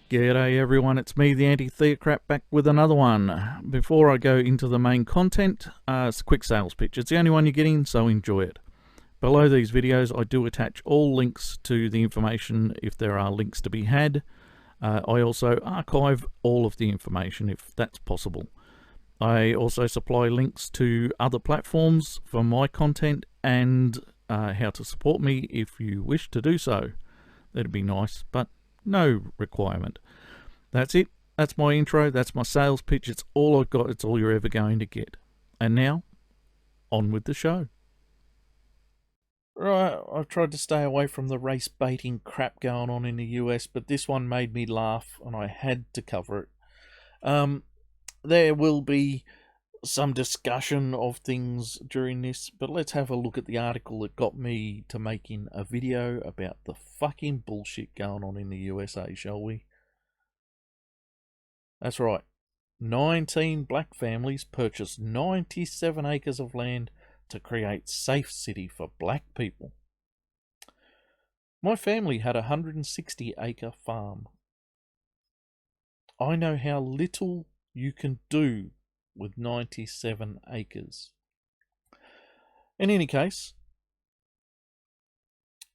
G'day everyone, it's me, the Anti-Theocrat, back with another one. Before I go into the main content, it's a quick sales pitch. It's the only one you're getting, so enjoy it. Below these videos, I do attach all links to the information if there are links to be had. I also archive all of the information if that's possible. I also supply links to other platforms for my content and how to support me if you wish to do so. That'd be nice, but no requirement. That's it. That's my intro. That's my sales pitch. It's all I've got. It's all you're ever going to get. And now, on with the show. Right, I've tried to stay away from the race baiting crap going on in the US, but this one made me laugh and I had to cover it. There will be some discussion of things during this, but let's have a look at the article that got me to making a video about the fucking bullshit going on in the USA, shall we? That's right. 19 black families purchased 97 acres of land to create safe city for black people. My family had a 160-acre farm. I know how little you can do with 97 acres. In any case,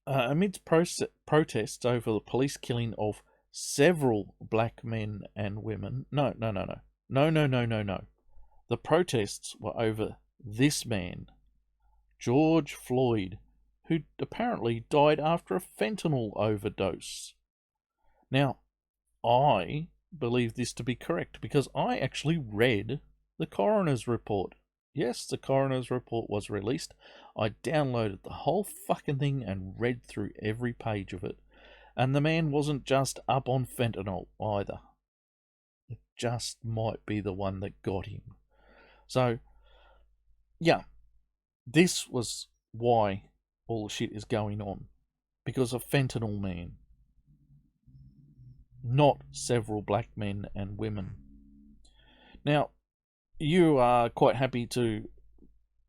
amidst protests over the police killing of several black men and women, no. The protests were over this man, George Floyd, who apparently died after a fentanyl overdose. Now, I believe this to be correct because I actually read the coroner's report. Yes, the coroner's report was released. I downloaded the whole fucking thing and read through every page of it. And the man wasn't just up on fentanyl either. It just might be the one that got him. So, yeah, this was why all the shit is going on. Because of fentanyl man. Not several black men and women. Now, you are quite happy to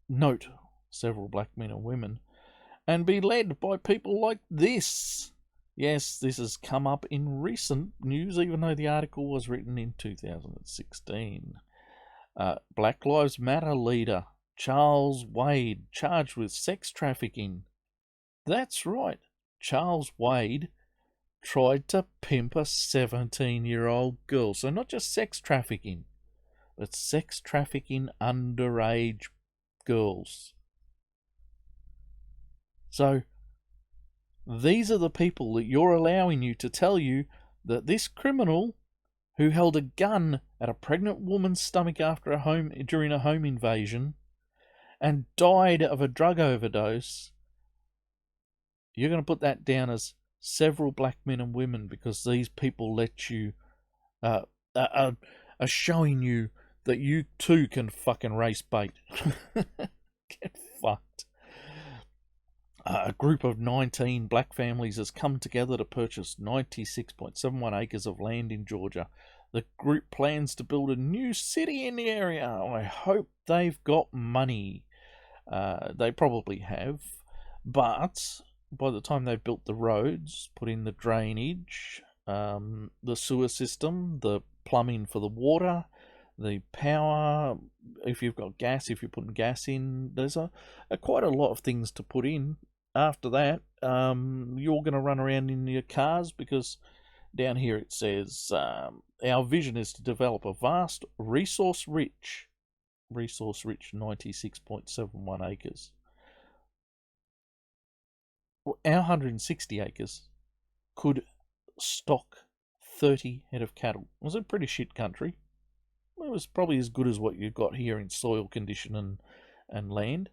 note several black men and women and be led by people like this. Yes, this has come up in recent news, even though the article was written in 2016. Black Lives Matter leader Charles Wade charged with sex trafficking. That's right, Charles Wade tried to pimp a 17-year-old girl. So not just sex trafficking, but sex trafficking underage girls. So these are the people that you're allowing you to tell you that this criminal who held a gun at a pregnant woman's stomach during a home invasion and died of a drug overdose, you're going to put that down as several black men and women because these people let you are showing you that you too can fucking race bait. Get fucked. A group of 19 black families has come together to purchase 96.71 acres of land in Georgia. The group plans to build a new city in the area. I hope they've got money. They probably have. But by the time they've built the roads, put in the drainage, the sewer system, the plumbing for the water, the power, if you've got gas, if you're putting gas in, there's quite a lot of things to put in. After that, you're going to run around in your cars because down here it says, our vision is to develop a vast, resource-rich 96.71 acres. Our 160 acres could stock 30 head of cattle. It was a pretty shit country. It was probably as good as what you've got here in soil condition and land.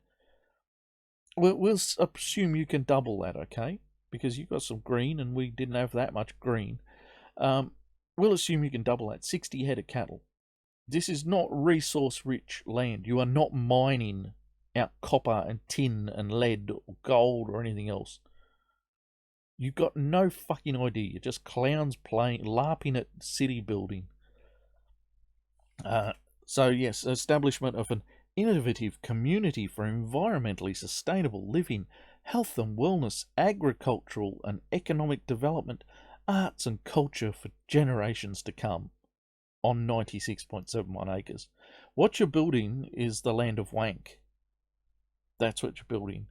We'll assume you can double that, okay? Because you've got some green and we didn't have that much green. We'll assume you can double that, 60 head of cattle. This is not resource-rich land. You are not mining out copper and tin and lead or gold or anything else. You've got no fucking idea. You're just clowns LARPing at city building. So yes, establishment of an innovative community for environmentally sustainable living, health and wellness, agricultural and economic development, arts and culture for generations to come on 96.71 acres. What you're building is the land of wank. That's what you're building.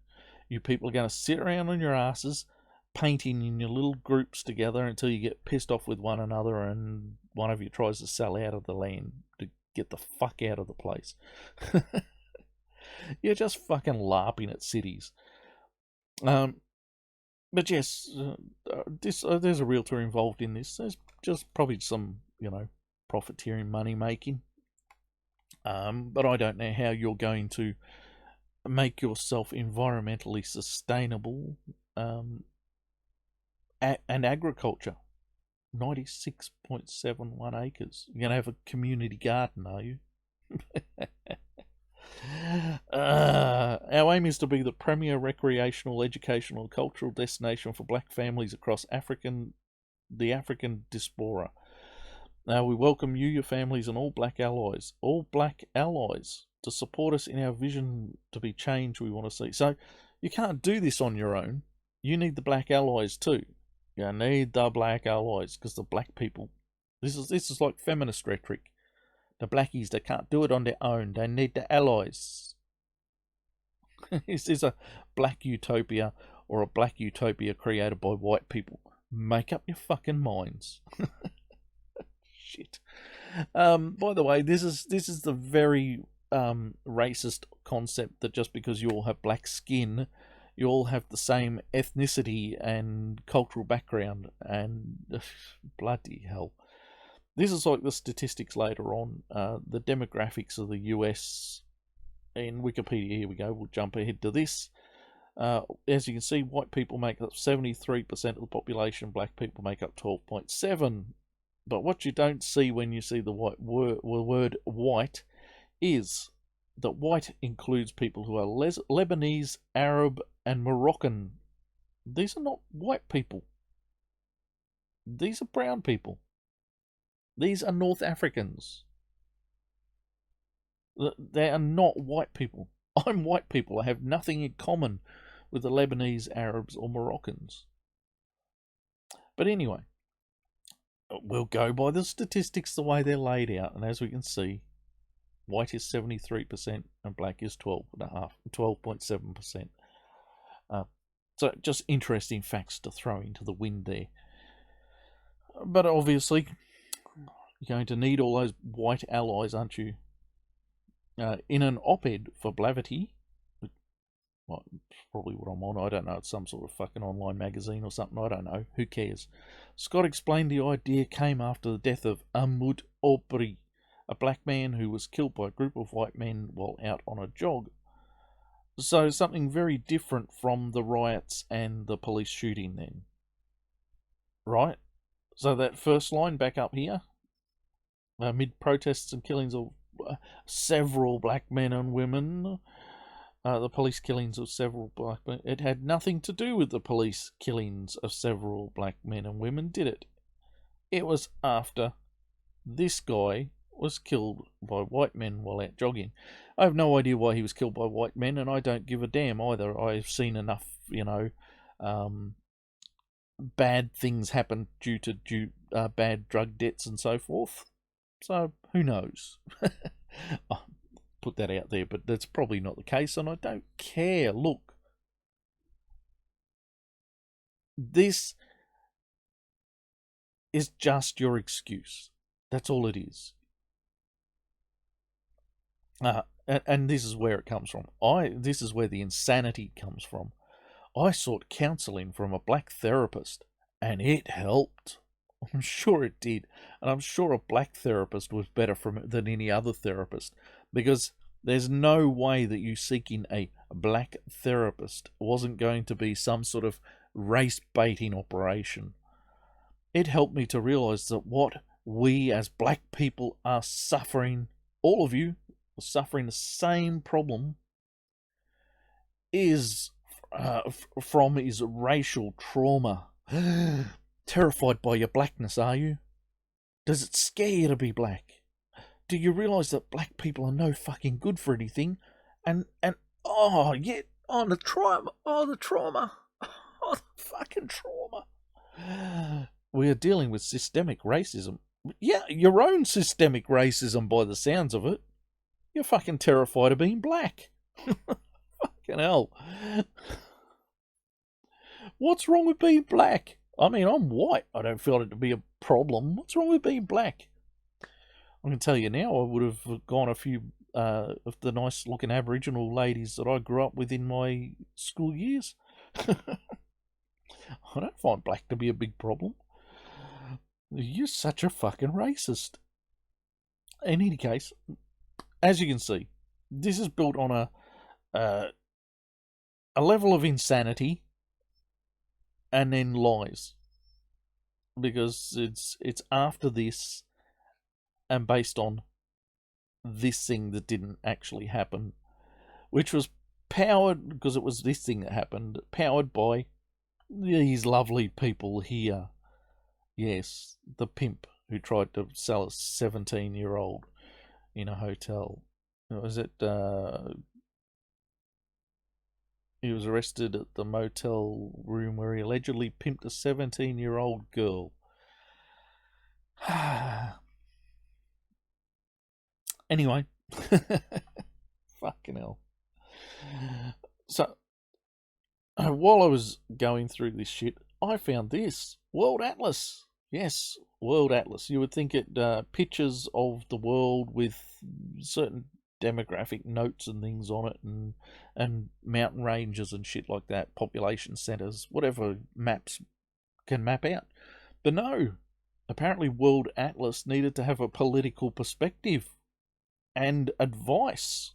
You people are going to sit around on your asses, painting in your little groups together until you get pissed off with one another and one of you tries to sell out of the land to get the fuck out of the place. You're just fucking LARPing at cities. But yes, there's a realtor involved in this. There's just probably some, profiteering, money making. But I don't know how you're going to make yourself environmentally sustainable and agriculture. 96.71 acres. You're going to have a community garden, are you? Our aim is to be the premier recreational, educational, and cultural destination for black families across the African diaspora. Now we welcome you, your families, and all black allies to support us in our vision to be change we want to see. So you can't do this on your own. You need the black allies too. You need the black allies because the black people. This is like feminist rhetoric. The blackies, they can't do it on their own. They need the allies. This is a black utopia or a black utopia created by white people. Make up your fucking minds. Shit. By the way, this is the very racist concept that just because you all have black skin, you all have the same ethnicity and cultural background, and bloody hell. This is like the statistics later on, the demographics of the US in Wikipedia. Here we go, we'll jump ahead to this. As you can see, white people make up 73% of the population, black people make up 12.7%. But what you don't see when you see the word white is that white includes people who are Lebanese, Arab, and Moroccan. These are not white people. These are brown people. These are North Africans. They are not white people. I'm white people. I have nothing in common with the Lebanese, Arabs, or Moroccans. But anyway, we'll go by the statistics the way they're laid out. And as we can see, white is 73% and black is 12.7%. So just interesting facts to throw into the wind there. But obviously, you're going to need all those white allies, aren't you? In an op-ed for Blavity, well, probably what I'm on, I don't know, it's some sort of fucking online magazine or something, I don't know, who cares? Scott explained the idea came after the death of Ahmad Aubrey, a black man who was killed by a group of white men while out on a jog. So something very different from the riots and the police shooting then. Right? So that first line back up here, amid protests and killings of several black men and women, the police killings of several black men, it had nothing to do with the police killings of several black men and women, did it? It was after this guy was killed by white men while out jogging. I have no idea why he was killed by white men, and I don't give a damn either. I've seen enough, bad things happen due to bad drug debts and so forth. So, who knows? I'll put that out there, but that's probably not the case, and I don't care. Look, this is just your excuse. That's all it is. And this is where it comes from. This is where the insanity comes from. I sought counselling from a black therapist, and it helped. I'm sure it did. And I'm sure a black therapist was better than any other therapist, because there's no way that you seeking a black therapist wasn't going to be some sort of race-baiting operation. It helped me to realise that what we as black people are suffering, all of you are suffering the same problem, is racial trauma. Terrified by your blackness, are you? Does it scare you to be black? Do you realise that black people are no fucking good for anything? And the trauma, oh the fucking trauma. we are dealing with systemic racism. Yeah, your own systemic racism by the sounds of it. You're fucking terrified of being black. Fucking hell. What's wrong with being black? I mean, I'm white. I don't feel it to be a problem. What's wrong with being black? I can tell you now, I would have gone a few of the nice looking Aboriginal ladies that I grew up with in my school years. I don't find black to be a big problem. You're such a fucking racist. In any case, as you can see, this is built on a level of insanity and then lies, because it's after this and based on this thing that didn't actually happen, which was powered, because it was this thing that happened, powered by these lovely people here. Yes, the pimp who tried to sell a 17-year-old in a hotel. Was it? He was arrested at the motel room where he allegedly pimped a 17-year-old girl. Anyway, fucking hell. So, while I was going through this shit, I found this World Atlas. Yes, World Atlas. You would think it pictures of the world with certain demographic notes and things on it, and mountain ranges and shit like that, population centres, whatever maps can map out. But no, apparently World Atlas needed to have a political perspective and advice.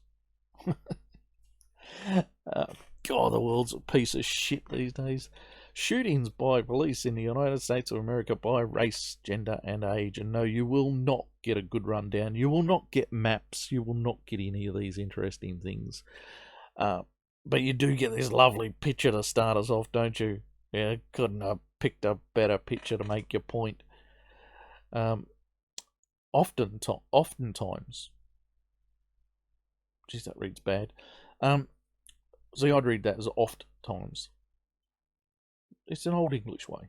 God, the world's a piece of shit these days. Shootings by police in the United States of America by race, gender, and age. And no, you will not get a good rundown. You will not get maps. You will not get any of these interesting things. But you do get this lovely picture to start us off, don't you? Yeah, couldn't have picked a better picture to make your point. Oftentimes. Jeez, that reads bad. See, I'd read that as oft times. It's an old English way.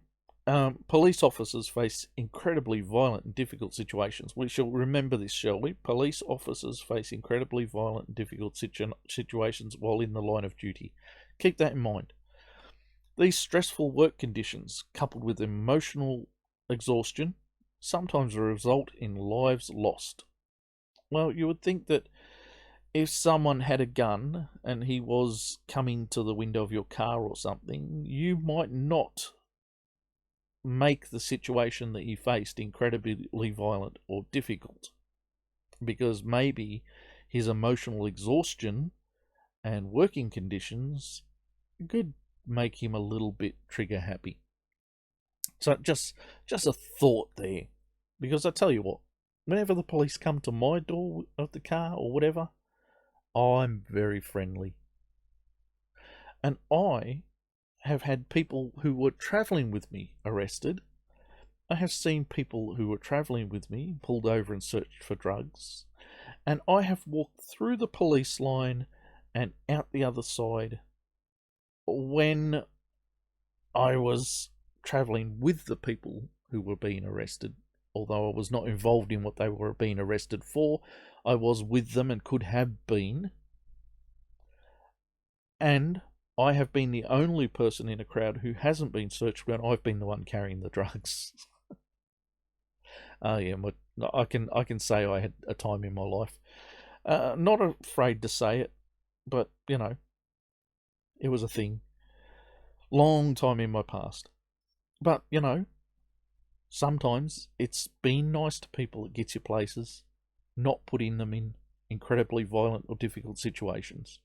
Police officers face incredibly violent and difficult situations. We shall remember this, shall we? Police officers face incredibly violent and difficult situations while in the line of duty. Keep that in mind. These stressful work conditions, coupled with emotional exhaustion, sometimes result in lives lost. Well, you would think that if someone had a gun and he was coming to the window of your car or something, you might not make the situation that he faced incredibly violent or difficult, because maybe his emotional exhaustion and working conditions could make him a little bit trigger happy. So just a thought there, because I tell you what, whenever the police come to my door of the car or whatever, I'm very friendly. And I have had people who were travelling with me arrested. I have seen people who were travelling with me pulled over and searched for drugs. And I have walked through the police line and out the other side when I was travelling with the people who were being arrested. Although I was not involved in what they were being arrested for, I was with them and could have been. And I have been the only person in a crowd who hasn't been searched when I've been the one carrying the drugs. Oh yeah, I can say I had a time in my life. Not afraid to say it, but you know, it was a thing. Long time in my past. But you know, sometimes it's being nice to people that gets you places, not putting them in incredibly violent or difficult situations.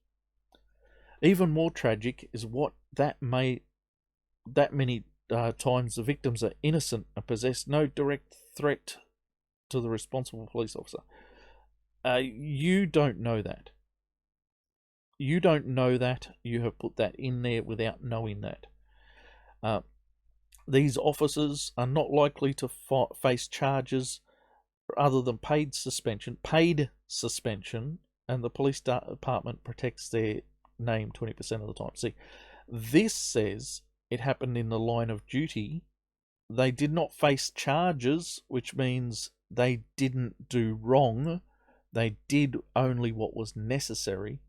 Even more tragic is what that many times the victims are innocent and possess no direct threat to the responsible police officer. You don't know that. You don't know that. You have put that in there without knowing that. These officers are not likely to face charges other than paid suspension, and the police department protects their name 20% of the time. See, this says it happened in the line of duty they did not face charges, which means they didn't do wrong. They did only what was necessary.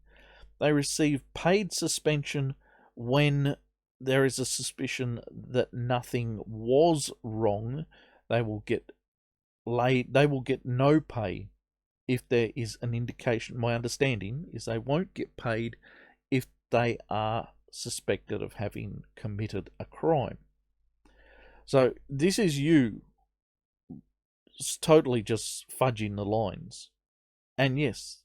They receive paid suspension when there is a suspicion that nothing was wrong. They will get no pay if there is an indication. My understanding is they won't get paid if they are suspected of having committed a crime. So this is you totally just fudging the lines. And yes,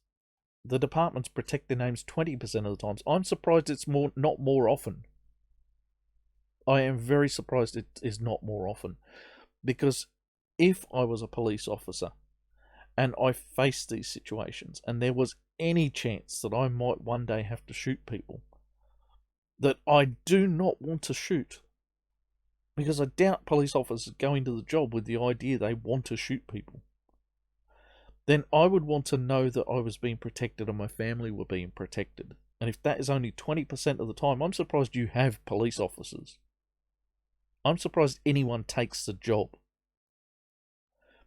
the departments protect their names 20% of the times. I'm surprised it's not more often. I am very surprised it is not more often. Because if I was a police officer and I faced these situations and there was any chance that I might one day have to shoot people that I do not want to shoot, because I doubt police officers go into the job with the idea they want to shoot people, then I would want to know that I was being protected and my family were being protected. And if that is only 20% of the time, I'm surprised you have police officers. I'm surprised anyone takes the job.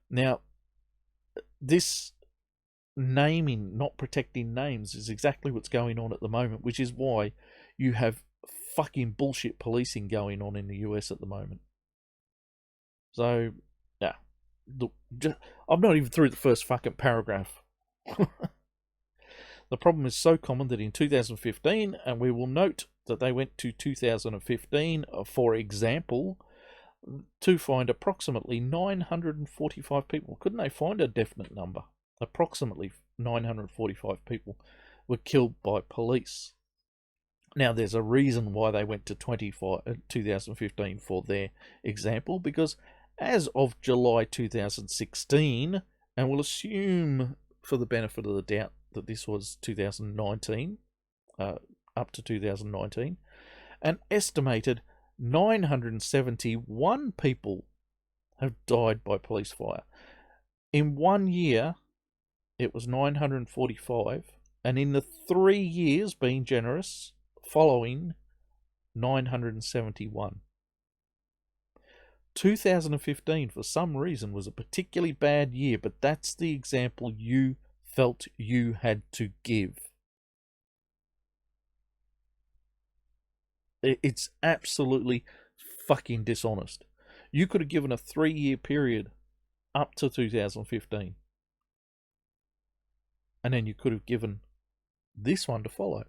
Now, this naming, not protecting names, is exactly what's going on at the moment, which is why you have fucking bullshit policing going on in the US at the moment. So, yeah. I'm not even through the first fucking paragraph. The problem is so common that in 2015, and we will note that they went to 2015, for example, to find approximately 945 people. Couldn't they find a definite number? Approximately 945 people were killed by police. Now, there's a reason why they went to 2015 for their example, because as of July 2016, and we'll assume for the benefit of the doubt that this was 2019, up to 2019, an estimated 971 people have died by police fire. In 1 year, it was 945, and in the 3 years, being generous, following, 971. 2015, for some reason, was a particularly bad year, but that's the example you felt you had to give. It's absolutely fucking dishonest. You could have given a 3-year period up to 2015. And then you could have given this one to follow,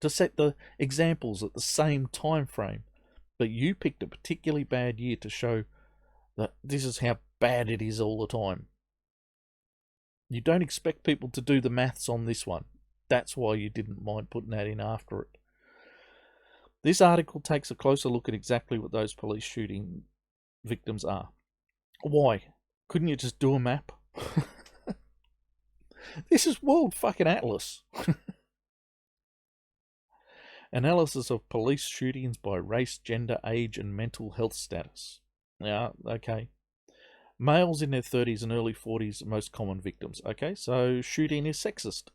to set the examples at the same time frame. But you picked a particularly bad year to show that this is how bad it is all the time. You don't expect people to do the maths on this one. That's why you didn't mind putting that in after it. This article takes a closer look at exactly what those police shooting victims are. Why? Couldn't you just do a map? This is World fucking Atlas. Analysis of police shootings by race, gender, age, and mental health status. Yeah, okay. Males in their 30s and early 40s are most common victims. Okay, so shooting is sexist.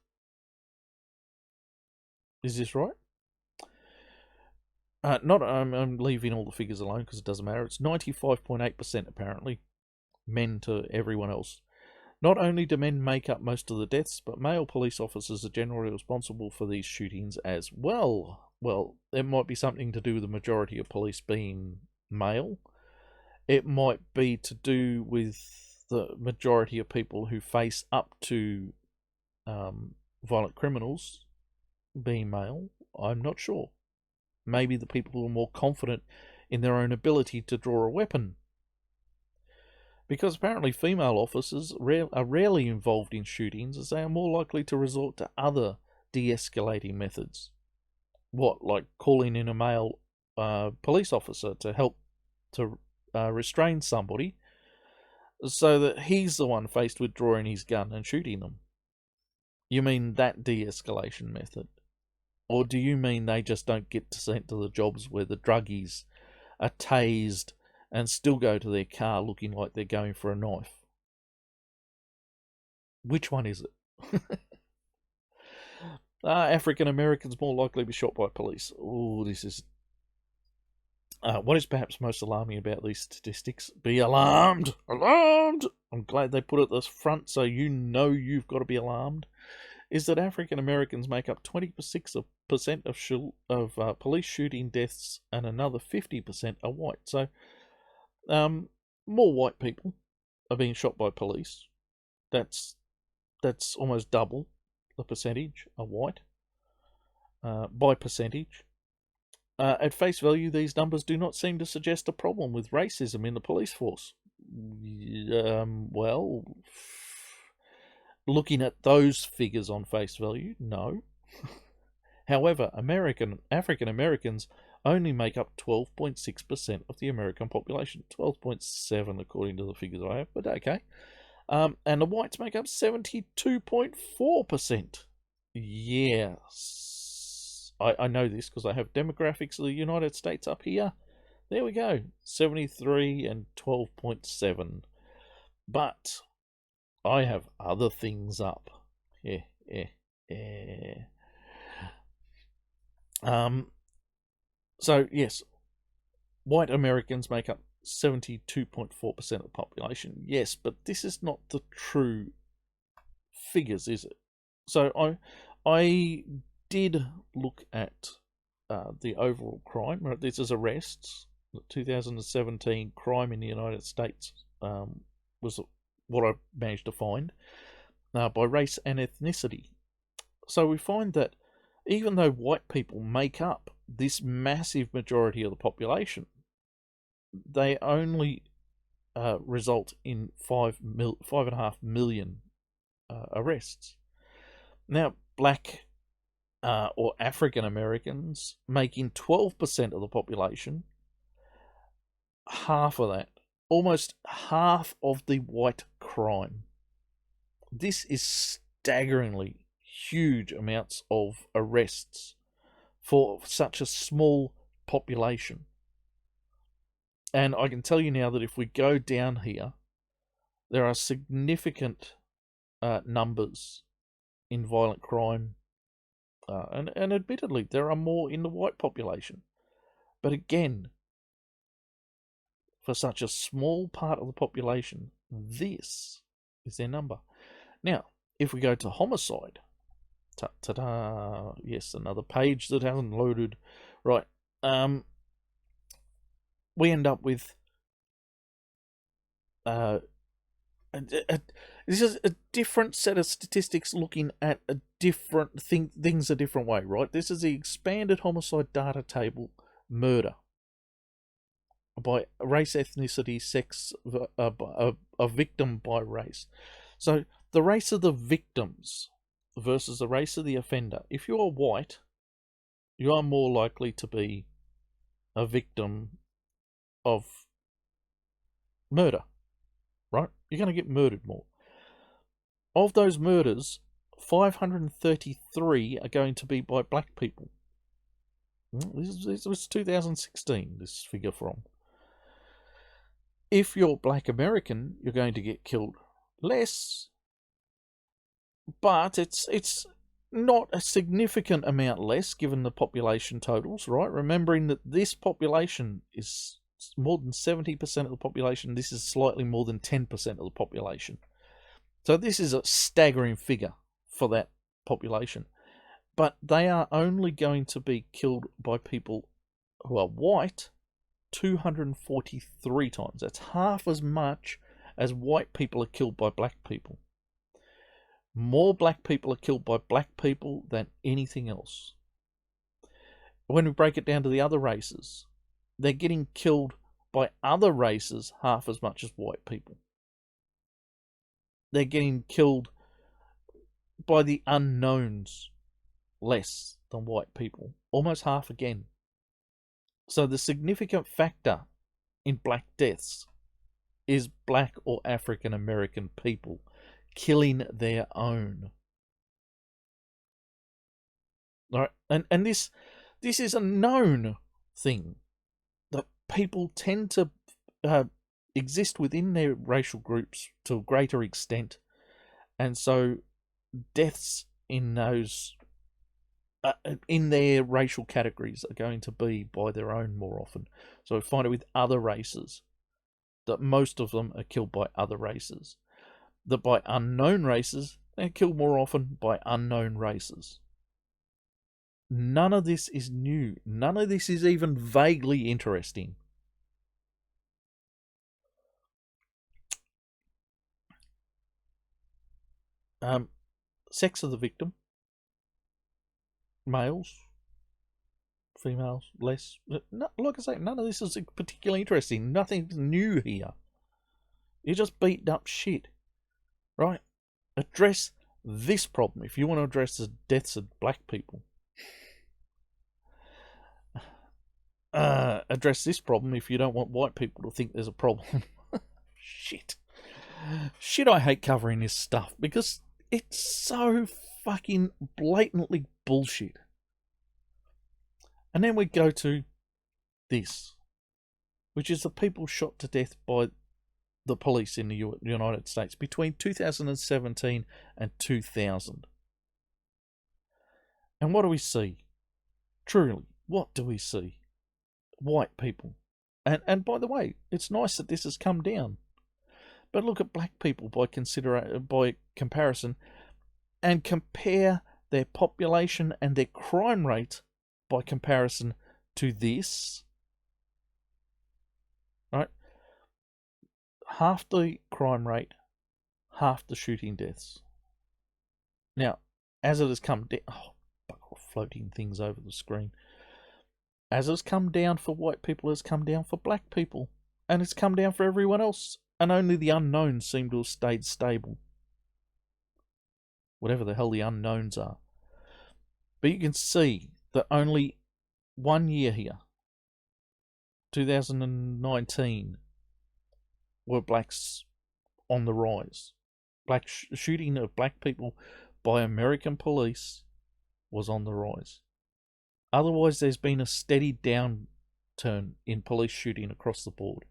Is this right? I'm leaving all the figures alone because it doesn't matter. It's 95.8% apparently, men to everyone else. Not only do men make up most of the deaths, but male police officers are generally responsible for these shootings as well. Well, it might be something to do with the majority of police being male. It might be to do with the majority of people who face up to violent criminals being male. I'm not sure. Maybe the people who are more confident in their own ability to draw a weapon. Because apparently female officers are rarely involved in shootings, as they are more likely to resort to other de-escalating methods. What, like calling in a male police officer to help to restrain somebody, so that he's the one faced with drawing his gun and shooting them? You mean that de-escalation method? Or do you mean they just don't get sent to the jobs where the druggies are tased and still go to their car looking like they're going for a knife? Which one is it? Are African Americans more likely to be shot by police? Oh, this is... What is perhaps most alarming about these statistics? Be alarmed! Alarmed! I'm glad they put it at the front so you know you've got to be alarmed. Is that African Americans make up 26% of police shooting deaths, and another 50% are white. So, more white people are being shot by police. That's almost double the percentage are white by percentage. At face value, these numbers do not seem to suggest a problem with racism in the police force. Well, looking at those figures on face value, no. However, African Americans only make up 12.6% of the American population. 12.7 according to the figures I have, but okay. And the whites make up 72.4%. Yes. I know this because I have demographics of the United States up here. There we go. 73 and 12.7. But I have other things up. Yeah. So, yes, white Americans make up 72.4% of the population. Yes, but this is not the true figures, is it? So I did look at the overall crime. Right, this is arrests. The 2017 crime in the United States was what I managed to find by race and ethnicity. So we find that even though white people make up this massive majority of the population, they only result in 5.5 million arrests. Now, black or African Americans making 12% of the population, half of that, almost half of the white crime. This is staggeringly huge amounts of arrests for such a small population. And I can tell you now that if we go down here, there are significant numbers in violent crime. And admittedly, there are more in the white population. But again, for such a small part of the population, this is their number. Now, if we go to homicide, ta-da, yes, another page that hasn't loaded. Right, we end up with this is a different set of statistics looking at a different things a different way, right? This is the expanded homicide data table, murder by race, ethnicity, sex, a victim by race. So the race of the victims versus the race of the offender. If you are white, you are more likely to be a victim of murder, right? You're going to get murdered more. Of those murders, 533 are going to be by black people. This was 2016, this figure from. If you're black American, you're going to get killed less, but it's not a significant amount less given the population totals, right? Remembering that this population is more than 70% of the population. This is slightly more than 10% of the population. So this is a staggering figure for that population. But they are only going to be killed by people who are white 243 times. That's half as much as white people are killed by black people. More black people are killed by black people than anything else. When we break it down to the other races, they're getting killed by other races half as much as white people. They're getting killed by the unknowns less than white people, almost half again. So the significant factor in black deaths is black or African American people killing their own. All right, and this is a known thing that people tend to exist within their racial groups to a greater extent, and so deaths in those in their racial categories are going to be by their own more often. So we find it with other races, that most of them are killed by other races. That by unknown races, they're killed more often by unknown races. None of this is new. None of this is even vaguely interesting. Sex of the victim. Males. Females. Less. No, like I say, none of this is particularly interesting. Nothing's new here. You're just beating up shit. Right? Address this problem. If you want to address the deaths of black people. Address this problem if you don't want white people to think there's a problem. Shit. Shit, I hate covering this stuff because it's so fucking blatantly bullshit. And then we go to this, which is the people shot to death by the police in the United States between 2017 and 2000. And what do we see? Truly, what do we see? White people. And by the way, it's nice that this has come down. But look at black people by comparison, and compare their population and their crime rate by comparison to this. Right? Half the crime rate, half the shooting deaths. Now, as it has come down, floating things over the screen. As it's come down for white people, it's come down for black people, and it's come down for everyone else. And only the unknowns seem to have stayed stable. Whatever the hell the unknowns are. But you can see that only 1 year here, 2019, were blacks on the rise. Shooting of black people by American police was on the rise. Otherwise, there's been a steady downturn in police shooting across the board.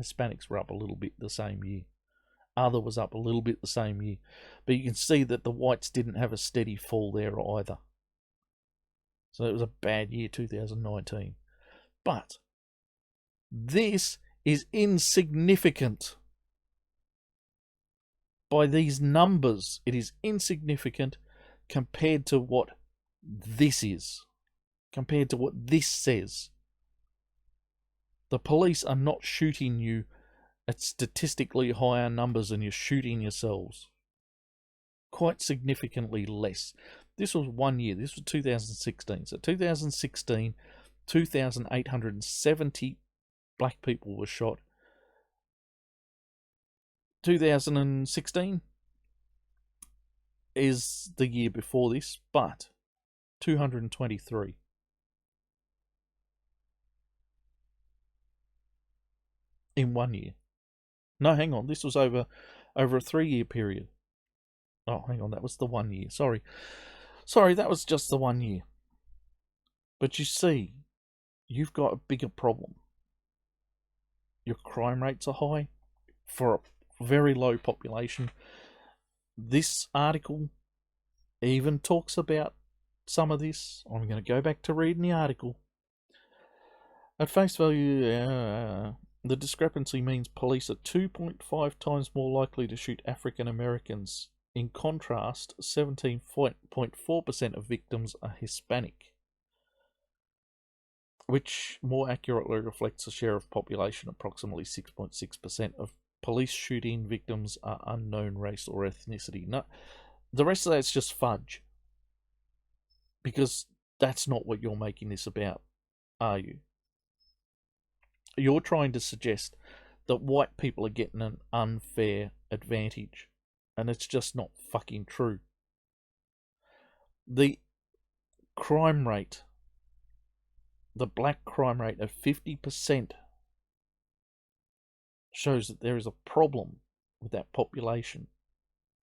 Hispanics were up a little bit the same year. Other was up a little bit the same year. But you can see that the whites didn't have a steady fall there either. So it was a bad year, 2019. But this is insignificant. By these numbers, it is insignificant compared to what this is. Compared to what this says. The police are not shooting you at statistically higher numbers than you're shooting yourselves. Quite significantly less. This was 1 year. This was 2016. So 2016, 2,870 black people were shot. 2016 is the year before this, but 223. In 1 year. No, hang on. This was over a 3-year period. Oh, hang on. That was the 1 year. Sorry, that was just the 1 year. But you see, you've got a bigger problem. Your crime rates are high for a very low population. This article even talks about some of this. I'm going to go back to reading the article. At face value, the discrepancy means police are 2.5 times more likely to shoot African Americans. In contrast, 17.4% of victims are Hispanic, which more accurately reflects the share of population. Approximately 6.6% of police shooting victims are unknown race or ethnicity. No, the rest of that's just fudge. Because that's not what you're making this about, are you? You're trying to suggest that white people are getting an unfair advantage. And it's just not fucking true. The crime rate, the black crime rate of 50% shows that there is a problem with that population.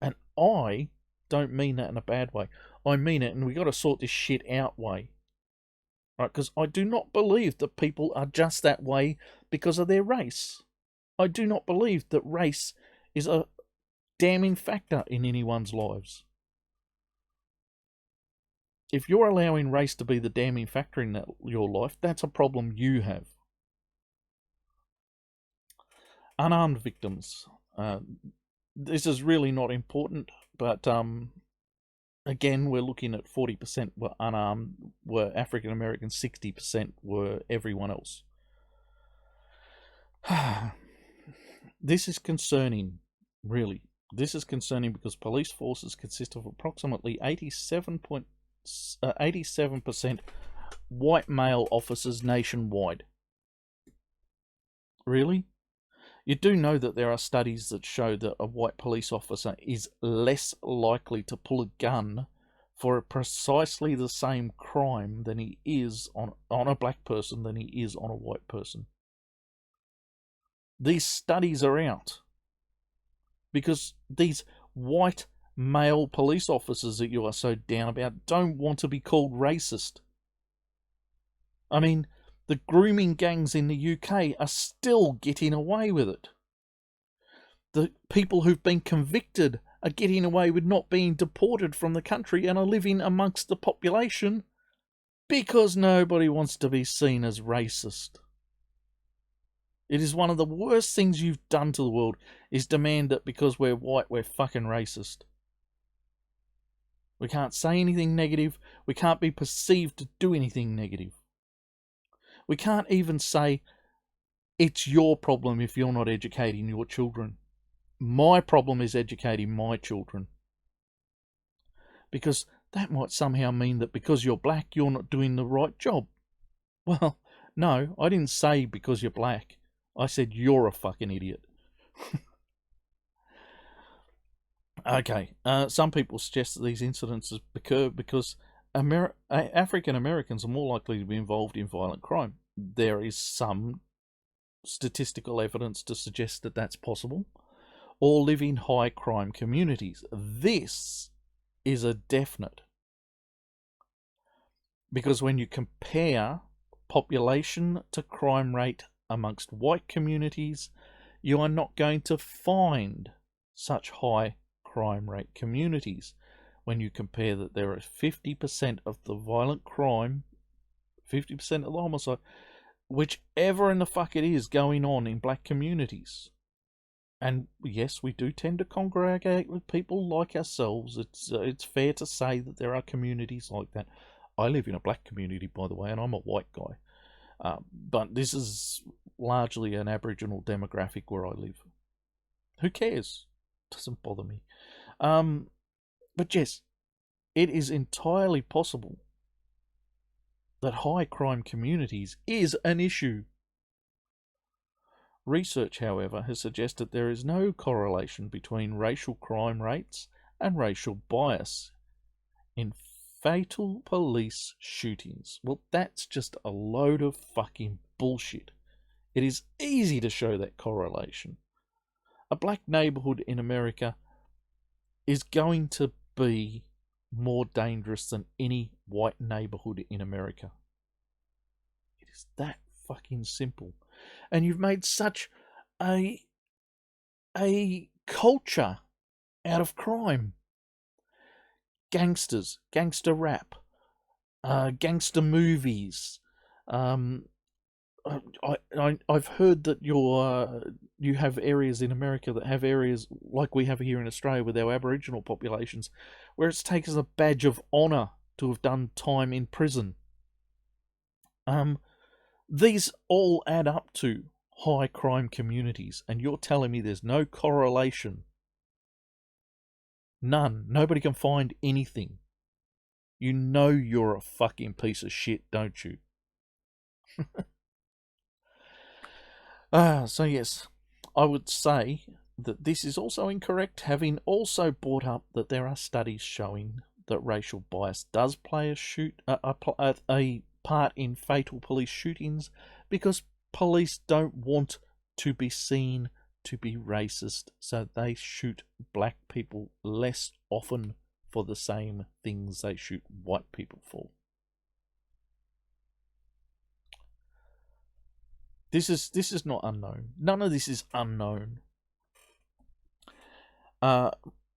And I don't mean that in a bad way. I mean it, and we got to sort this shit out way. Right? Because I do not believe that people are just that way because of their race. I do not believe that race is a damning factor in anyone's lives. If you're allowing race to be the damning factor in your life, that's a problem you have. Unarmed victims. This is really not important, but again, we're looking at 40% were unarmed, were African American, 60% were everyone else. This is concerning, really. This is concerning because police forces consist of approximately 87% white male officers nationwide. Really? You do know that there are studies that show that a white police officer is less likely to pull a gun for precisely the same crime than he is on a black person than he is on a white person. These studies are out because these white male police officers that you are so down about don't want to be called racist. I mean, the grooming gangs in the UK are still getting away with it. The people who've been convicted are getting away with not being deported from the country and are living amongst the population because nobody wants to be seen as racist. It is one of the worst things you've done to the world, is demand that because we're white, we're fucking racist. We can't say anything negative. We can't be perceived to do anything negative. We can't even say, it's your problem if you're not educating your children. My problem is educating my children. Because that might somehow mean that because you're black, you're not doing the right job. Well, no, I didn't say because you're black. I said you're a fucking idiot. Okay, some people suggest that these incidences occur because African Americans are more likely to be involved in violent crime. There is some statistical evidence to suggest that that's possible, or live in high crime communities. This is a definite. Because when you compare population to crime rate amongst white communities, you are not going to find such high crime rate communities. When you compare that there are 50% of the violent crime, 50% of the homicide, whichever in the fuck it is going on in black communities. And yes, we do tend to congregate with people like ourselves. It's fair to say that there are communities like that. I live in a black community, by the way, and I'm a white guy. But this is largely an Aboriginal demographic where I live. Who cares? Doesn't bother me. But yes, it is entirely possible that high crime communities is an issue. Research, however, has suggested there is no correlation between racial crime rates and racial bias in fatal police shootings. Well, that's just a load of fucking bullshit. It is easy to show that correlation. A black neighborhood in America is going to be more dangerous than any white neighborhood in America. It is that fucking simple. And you've made such a culture out of crime. Gangsters, gangster rap, gangster movies. I've heard that you have areas in America that have areas like we have here in Australia with our Aboriginal populations, where it's taken as a badge of honour to have done time in prison. These all add up to high crime communities, and you're telling me there's no correlation? None. Nobody can find anything. You know you're a fucking piece of shit, don't you? So yes, I would say that this is also incorrect, having also brought up that there are studies showing that racial bias does play a part in fatal police shootings, because police don't want to be seen to be racist, so they shoot black people less often for the same things they shoot white people for. This is not unknown. None of this is unknown.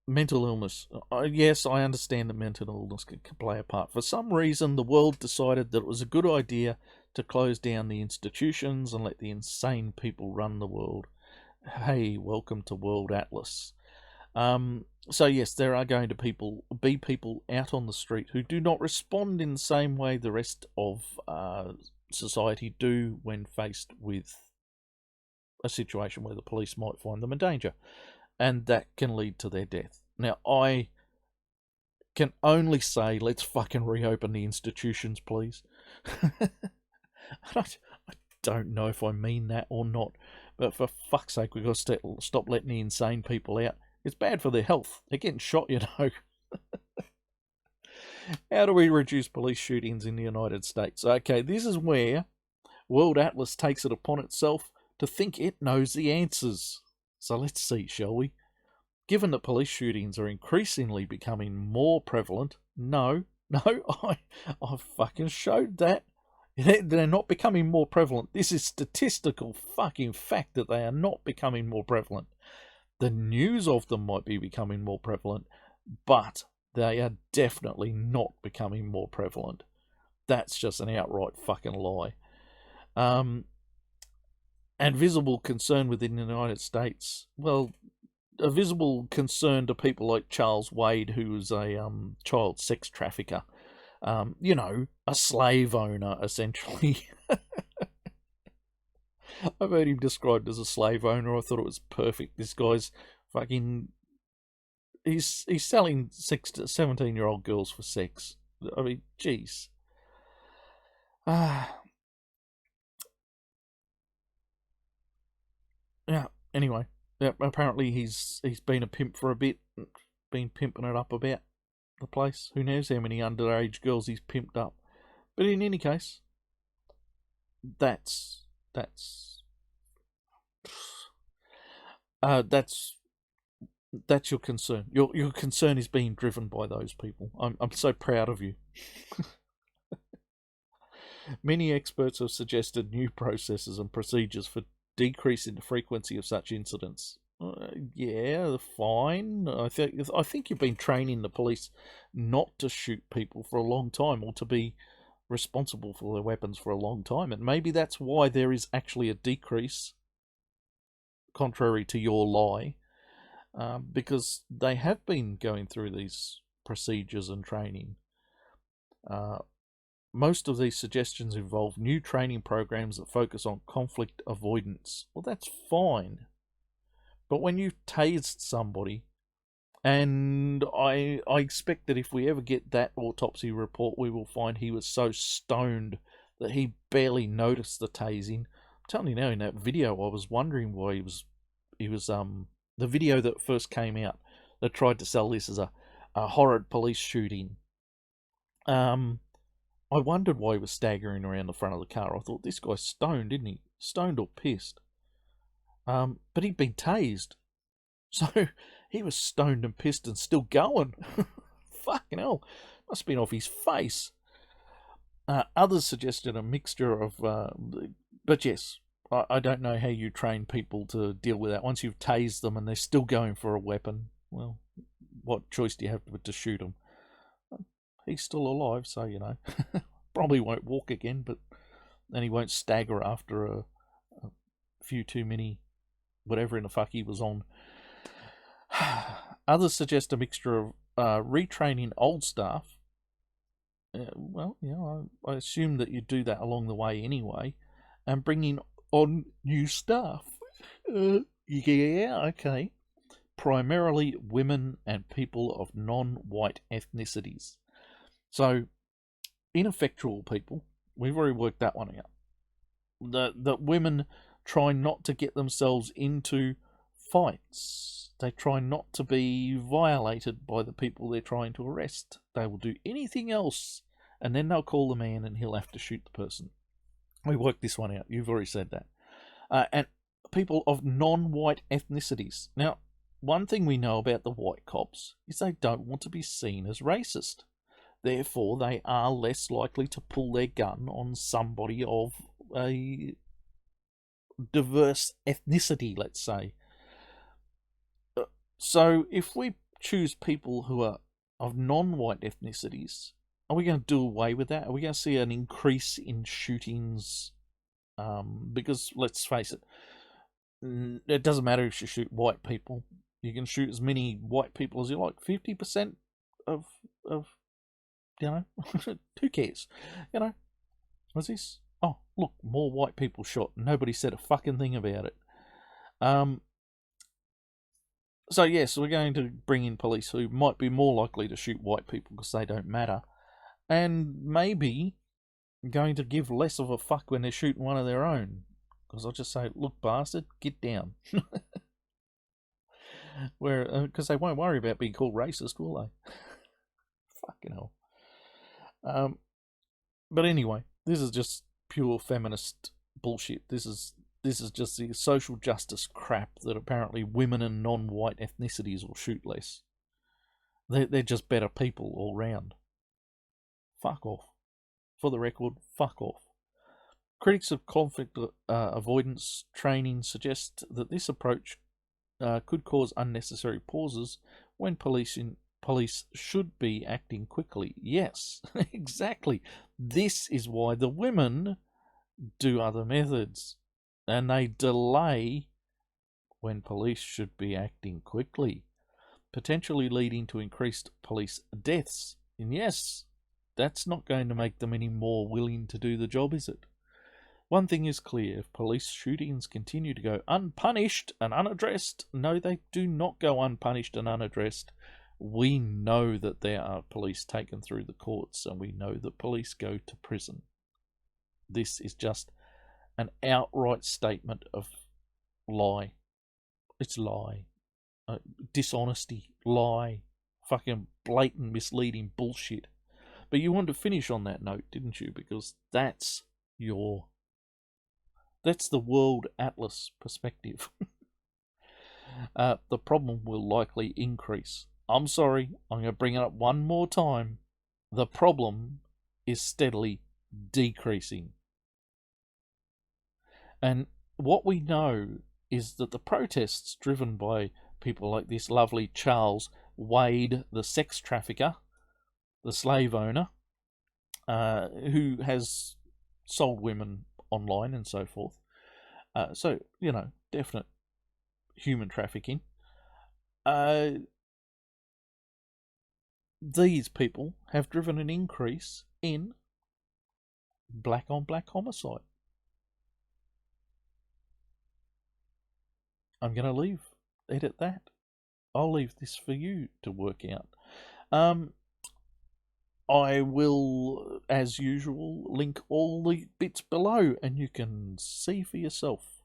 mental illness. Yes, I understand that mental illness can play a part. For some reason, the world decided that it was a good idea to close down the institutions and let the insane people run the world. Hey, welcome to World Atlas. So yes, there are going to be people out on the street who do not respond in the same way the rest of society do when faced with a situation where the police might find them in danger, and that can lead to their death. Now, I can only say, let's fucking reopen the institutions, please. I don't know if I mean that or not, but for fuck's sake, we've got to stop letting the insane people out. It's bad for their health. They're getting shot, you know. How do we reduce police shootings in the United States? Okay, this is where World Atlas takes it upon itself to think it knows the answers. So let's see, shall we? Given that police shootings are increasingly becoming more prevalent, I've fucking showed that. They're not becoming more prevalent. This is statistical fucking fact that they are not becoming more prevalent. The news of them might be becoming more prevalent, but they are definitely not becoming more prevalent. That's just an outright fucking lie. And visible concern within the United States. Well, a visible concern to people like Charles Wade, who was a child sex trafficker. A slave owner, essentially. I've heard him described as a slave owner. I thought it was perfect. This guy's fucking... He's selling 17-year-old girls for sex. I mean, jeez. Yeah, anyway. Yeah, apparently he's been a pimp for a bit. Been pimping it up about the place. Who knows how many underage girls he's pimped up. But in any case, that's your concern. Your concern is being driven by those people. I'm so proud of you. Many experts have suggested new processes and procedures for decreasing the frequency of such incidents. Yeah, fine. I think you've been training the police not to shoot people for a long time, or to be responsible for their weapons for a long time, and maybe that's why there is actually a decrease, contrary to your lie, because they have been going through these procedures and training. Most of these suggestions involve new training programs that focus on conflict avoidance. Well, that's fine. But when you've tased somebody, and I expect that if we ever get that autopsy report, we will find he was so stoned that he barely noticed the tasing. I'm telling you now, in that video, I was wondering why he was the video that first came out that tried to sell this as a horrid police shooting. I wondered why he was staggering around the front of the car. I thought, this guy's stoned, isn't he? Stoned or pissed. But he'd been tased. So he was stoned and pissed and still going. Fucking hell. Must have been off his face. Others suggested a mixture of... but yes, I don't know how you train people to deal with that. Once you've tased them and they're still going for a weapon, well, what choice do you have to shoot them? He's still alive, so, probably won't walk again, but then he won't stagger after a few too many, whatever in the fuck he was on. Others suggest a mixture of retraining old staff. I assume that you do that along the way anyway, and bringing on new staff. Yeah, okay. Primarily women and people of non-white ethnicities. So, ineffectual people, we've already worked that one out. That women try not to get themselves into fights. They try not to be violated by the people they're trying to arrest. They will do anything else, and then they'll call the man and he'll have to shoot the person. We worked this one out. You've already said that. And people of non-white ethnicities. Now, one thing we know about the white cops is they don't want to be seen as racist. Therefore, they are less likely to pull their gun on somebody of a diverse ethnicity, let's say. So, if we choose people who are of non-white ethnicities, are we going to do away with that? Are we going to see an increase in shootings? Because let's face it, it doesn't matter if you shoot white people. You can shoot as many white people as you like. 50% of you know, who cares? You know, what's this? Oh, look, more white people shot. Nobody said a fucking thing about it. So yes, we're going to bring in police who might be more likely to shoot white people because they don't matter, and maybe going to give less of a fuck when they're shooting one of their own. Because I'll just say, look, bastard, get down. Because they won't worry about being called racist, will they? Fucking hell. But anyway, this is just pure feminist bullshit. This is just the social justice crap that apparently women and non-white ethnicities will shoot less. They're just better people all round. Fuck off. For the record, fuck off. Critics of conflict avoidance training suggest that this approach could cause unnecessary pauses when police should be acting quickly. Yes, exactly. This is why the women do other methods, and they delay when police should be acting quickly, potentially leading to increased police deaths. And yes, that's not going to make them any more willing to do the job, is it? One thing is clear, if police shootings continue to go unpunished and unaddressed, no, they do not go unpunished and unaddressed. We know that there are police taken through the courts, and we know that police go to prison. This is just an outright statement of lie. It's lie. Dishonesty. Lie. Fucking blatant misleading bullshit. But you wanted to finish on that note, didn't you? Because that's the World Atlas perspective. The problem will likely increase. I'm sorry, I'm going to bring it up one more time. The problem is steadily decreasing. And what we know is that the protests driven by people like this lovely Charles Wade, the sex trafficker, the slave owner, who has sold women online and so forth. So, definite human trafficking. These people have driven an increase in black on black homicide. I'm going to edit that. I'll leave this for you to work out. I will, as usual, link all the bits below, and you can see for yourself.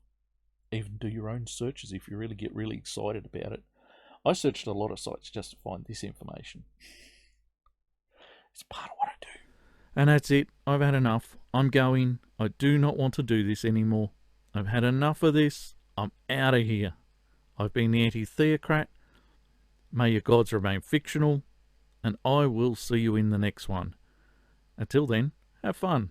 Even do your own searches if you really get really excited about it. I searched a lot of sites just to find this information. It's part of what I do. And that's it. I've had enough. I'm going. I do not want to do this anymore. I've had enough of this. I'm out of here. I've been the anti-theocrat. May your gods remain fictional. And I will see you in the next one. Until then, have fun.